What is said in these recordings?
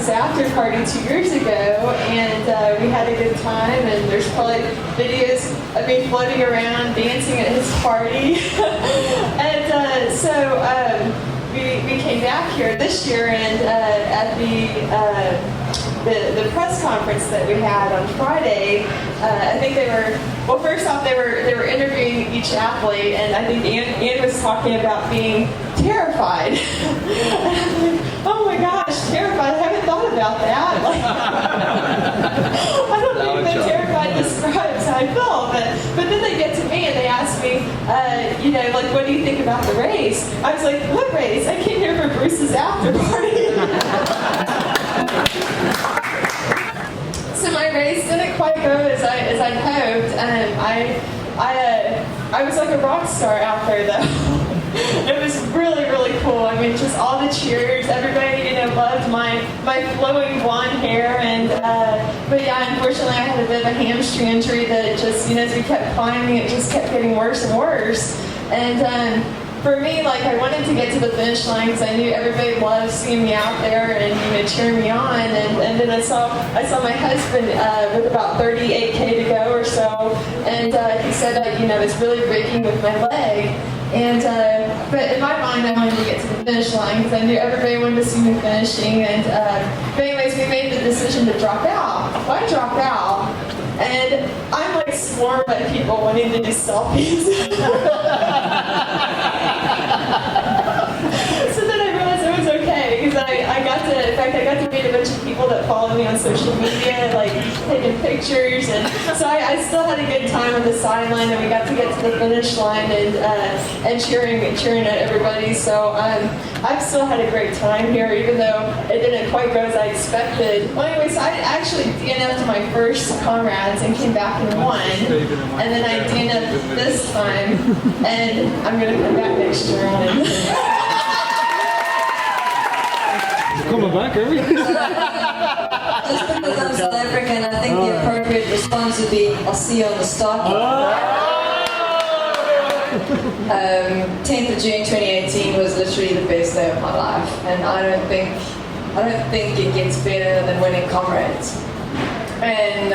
Bruce's After Party 2 years ago, and we had a good time, and there's probably videos of me floating around dancing at his party. And so we came back here this year, and at the press conference that we had on Friday, I think they were, well, first off, they were interviewing each athlete, and I think Ann was talking about being terrified. And I'm like, oh my gosh, terrified, I haven't thought about that. Like, I don't think that terrified describes how I feel, but then they get to me and they ask me, like, what do you think about the race? I was like, what race? I came here for Bruce's After Party. So my race didn't quite go as I'd hoped. I was like a rock star out there, though. It was really, really cool. I mean, just all the cheers. Everybody, loved my flowing blonde hair. And but yeah, unfortunately, I had a bit of a hamstring injury that just, as we kept climbing, it just kept getting worse and worse. And for me, like, I wanted to get to the finish line because I knew everybody loved seeing me out there and cheering me on. And then I saw my husband with about 38K to go or so, and he said that it's really breaking with my leg. And but in my mind, I wanted to get to the finish line because I knew everybody wanted to see me finishing. And but anyways, we made the decision to drop out. Well, I dropped out, and I'm like swarmed by people wanting to do selfies. So then I realized it was okay because I got to meet a bunch of people that follow me on social media, like taking pictures, and so I still had a good time on the sideline, and we got to get to the finish line and cheering at everybody. So I've still had a great time here, even though it didn't quite go as I expected. Well, anyways, I actually DNF'd my first Comrades and came back and won, and then I DNF'd this time, and I'm going to come back next year and coming back, are we? Just because I'm South African, I think the appropriate response would be, I'll see you on the start line. 10th of June 2018 was literally the best day of my life, and I don't think it gets better than winning Comrades. And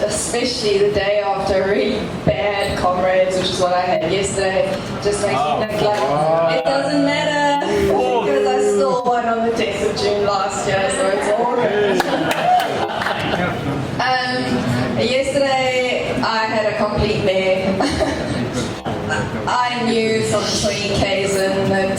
especially the day after a really bad Comrades, which is what I had yesterday, just makes me think like, it doesn't matter, because I still won on the 10th of June last year, so it's all good. Yesterday, I had a complete leg. I knew from 20Ks in that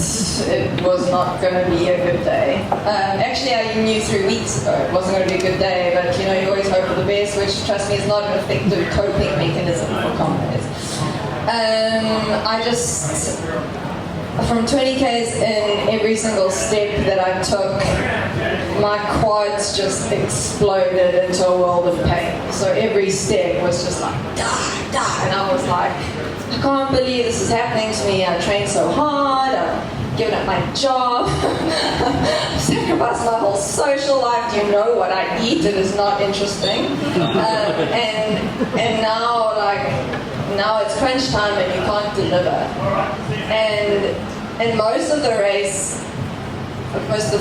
it was not going to be a good day. Actually, I knew 3 weeks ago it wasn't going to be a good day, but you always hope for the best, which, trust me, is not an effective coping mechanism for Comrades. From 20Ks in, every single step that I took, my quads just exploded into a world of pain. So every step was just like, die, and I was like, I can't believe this is happening to me. I trained so hard, I've given up my job, I've sacrificed my whole social life. Do you know what I eat? It is not interesting. And now it's crunch time and you can't deliver. And most of the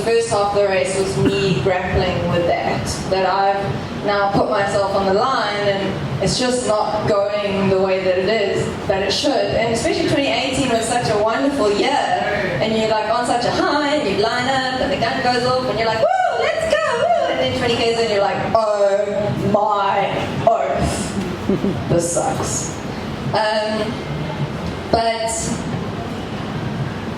first half of the race was me grappling with that I've now put myself on the line, and it's just not going the way that it should. And especially 2018 was such a wonderful year, and you're like on such a high, and you line up, and the gun goes off, and you're like, woo, let's go, woo! And then 20Ks in, you're like, oh my oath, this sucks. But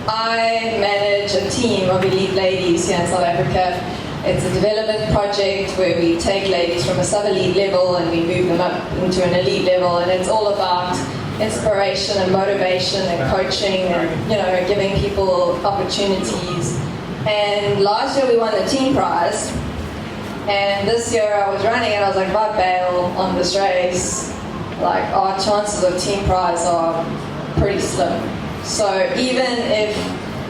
I manage a team of elite ladies here in South Africa. It's a development project where we take ladies from a sub-elite level and we move them up into an elite level, and it's all about inspiration and motivation and coaching and giving people opportunities. And last year we won the team prize, and this year I was running and I was like, if I bail on this race, like, our chances of team prize are pretty slim. So even if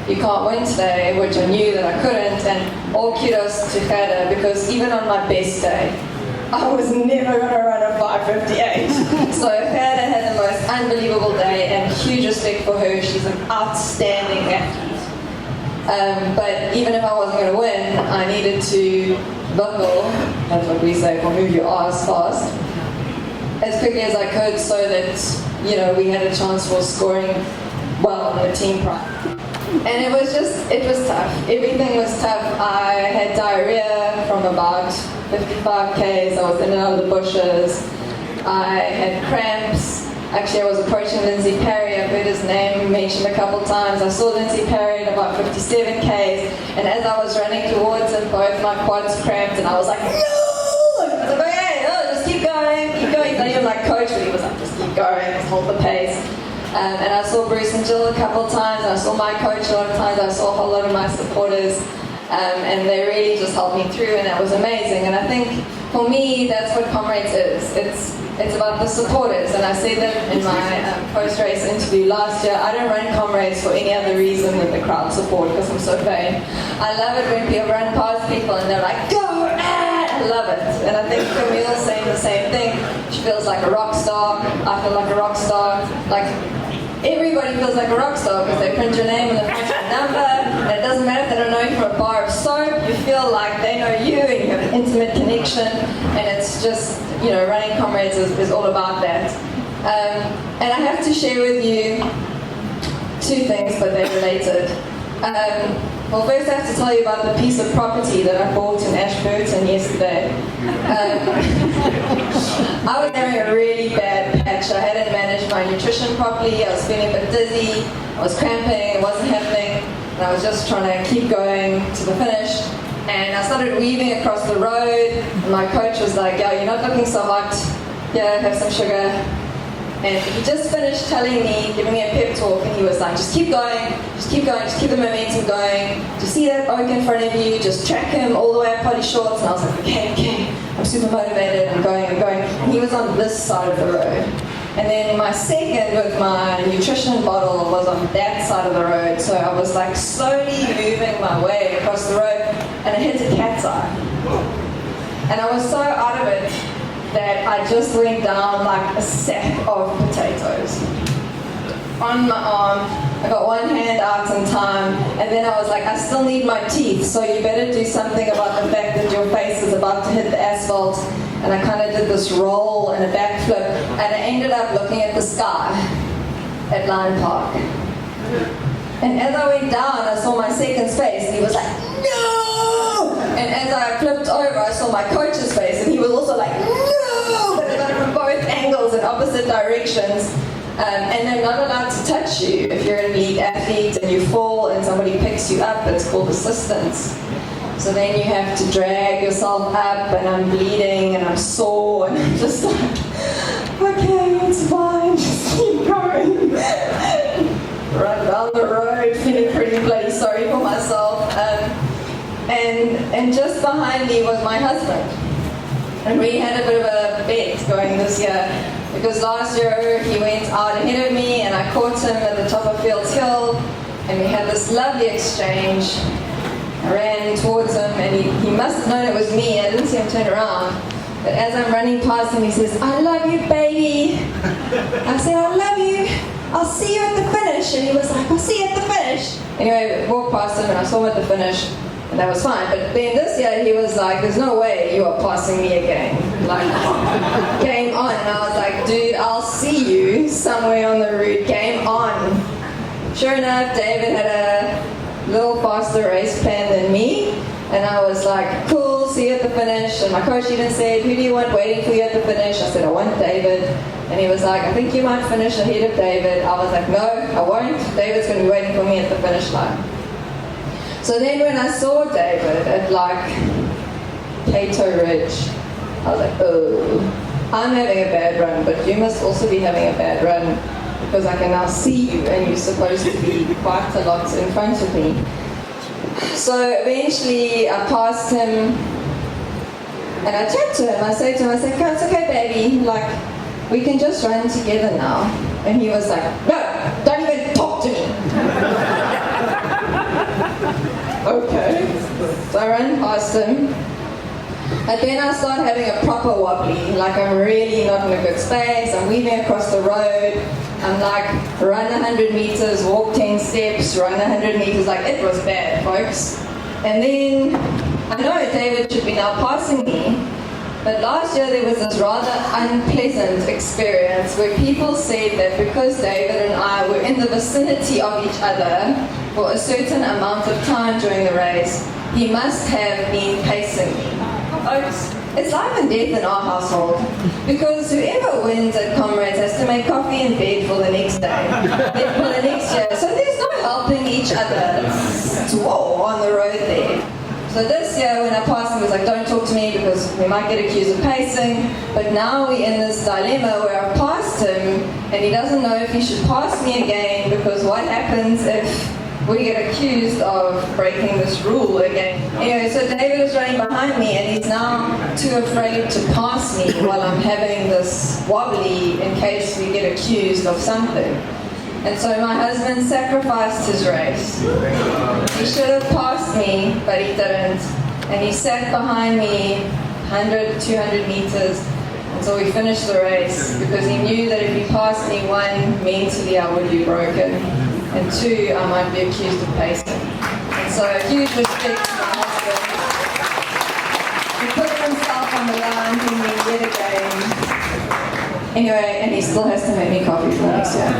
you can't win today, which I knew that I couldn't, and all kudos to Gerda, because even on my best day, I was never going to run a 5:58. So Gerda had the most unbelievable day, and huge respect for her. She's an outstanding athlete. But even if I wasn't going to win, I needed to buckle, that's what we say, or move your ass fast, as quickly as I could so that, you know, we had a chance for scoring well on the team prize. And it was tough. Everything was tough. I had diarrhea from about 55 Ks. I was in and out of the bushes. I had cramps. Actually, I was approaching Lindsay Perry. I've heard his name mentioned a couple times. I saw Lindsay Perry at about 57 Ks, and as I was running towards him, both my quads cramped, and I was like, no! And I was like, okay, just keep going. He's not even my coach, but he was like, just keep going, just hold the pace. And I saw Bruce and Jill a couple of times, and I saw my coach a lot of times. I saw a whole lot of my supporters, and they really just helped me through, and that was amazing. And I think for me, that's what Comrades is. It's about the supporters, and I said that in my post-race interview last year. I don't run Comrades for any other reason than the crowd support, because I'm so vain. I love it when people run past people and they're like, go! I love it. And I think Camille's saying the same thing. She feels like a rock star. I feel like a rock star. Like, everybody feels like a rock star because they print your name and they print your number, and it doesn't matter if they don't know you from a bar of soap. You feel like they know you and you have an intimate connection, and it's just, you know, running Comrades is all about that. And I have to share with you two things, but they're related. Well, first I have to tell you about the piece of property that I bought in Ashworth yesterday. I was having a really bad patch. I hadn't managed my nutrition properly. I was feeling a bit dizzy. I was cramping. It wasn't happening. And I was just trying to keep going to the finish. And I started weaving across the road. And my coach was like, "Yo, you're not looking so hot. Yeah, have some sugar." And he just finished telling me, giving me a pep talk, and he was like, just keep going, just keep going, just keep the momentum going. Do you see that oak in front of you? Just track him all the way up Potty Shorts. And I was like, okay, I'm super motivated, I'm going. And he was on this side of the road. And then my second with my nutrition bottle was on that side of the road. So I was like slowly moving my way across the road, and I hit a cat's eye. And I was so out of it that I just went down like a sack of potatoes on my arm. I got one hand out in time, and then I was like, I still need my teeth, so you better do something about the fact that your face is about to hit the asphalt. And I kind of did this roll and a backflip, and I ended up looking at the sky at Lion Park. And as I went down, I saw my second's face, and he was like, no! And as I flipped over, I saw my coach's face, and he was also like, no! But they got it from both angles in opposite directions. And they're not allowed to touch you. If you're an elite athlete and you fall and somebody picks you up, it's called assistance. So then you have to drag yourself up, and I'm bleeding, and I'm sore, and I'm just like, okay, it's fine, just keep going. Run down the road, feeling pretty bloody sorry for myself. And just behind me was my husband. And we had a bit of a bet going this year, because last year he went out ahead of me, and I caught him at the top of Fields Hill, and we had this lovely exchange. I ran towards him, and he must have known it was me. I didn't see him turn around. But as I'm running past him, he says, I love you, baby. I said, I love you. I'll see you at the finish. And he was like, I'll see you at the finish. Anyway, I walked past him, and I saw him at the finish, and that was fine. But then this year, he was like, there's no way you are passing me again. Like, game on. And I was like, dude, I'll see you somewhere on the route. Game on. Sure enough, David had a little faster race plan than me, and I was like, cool, see you at the finish. And my coach even said, who do you want waiting for you at the finish? I said, I want David. And he was like, I think you might finish ahead of David. I was like, no, I won't. David's going to be waiting for me at the finish line. So then when I saw David at like Cato Ridge, I was like, oh, I'm having a bad run, but you must also be having a bad run, because I can now see you, and you're supposed to be quite a lot in front of me. So eventually I passed him, and I chatted to him. I said to him, it's okay, baby, like, we can just run together now. And he was like, no, don't even talk to me. Okay. So I ran past him, But then I start having a proper wobbly, like I'm really not in a good space, I'm weaving across the road, I'm like, run 100 meters, walk 10 steps, run 100 meters, like it was bad, folks. And then, I know David should be now passing me, but last year there was this rather unpleasant experience where people said that because David and I were in the vicinity of each other for a certain amount of time during the race, he must have been pacing me. Folks, it's life and death in our household, because whoever wins at Comrades has to make coffee in bed for the next day, for the next year. So there's no helping each other. It's whoa on the road there. So this year when I passed him, he was like, don't talk to me because we might get accused of pacing. But now we're in this dilemma where I've passed him and he doesn't know if he should pass me again, because what happens if we get accused of breaking this rule again? Anyway, so David is running behind me and he's now too afraid to pass me while I'm having this wobbly in case we get accused of something. And so my husband sacrificed his race. He should have passed me, but he didn't. And he sat behind me 100, 200 meters until we finished the race, because he knew that if he passed me, one, mentally I would be broken, and two, I might be accused of pacing. And so huge respect to my husband. He put himself on the line for me yet again. Anyway, and he still has to make me coffee for next year.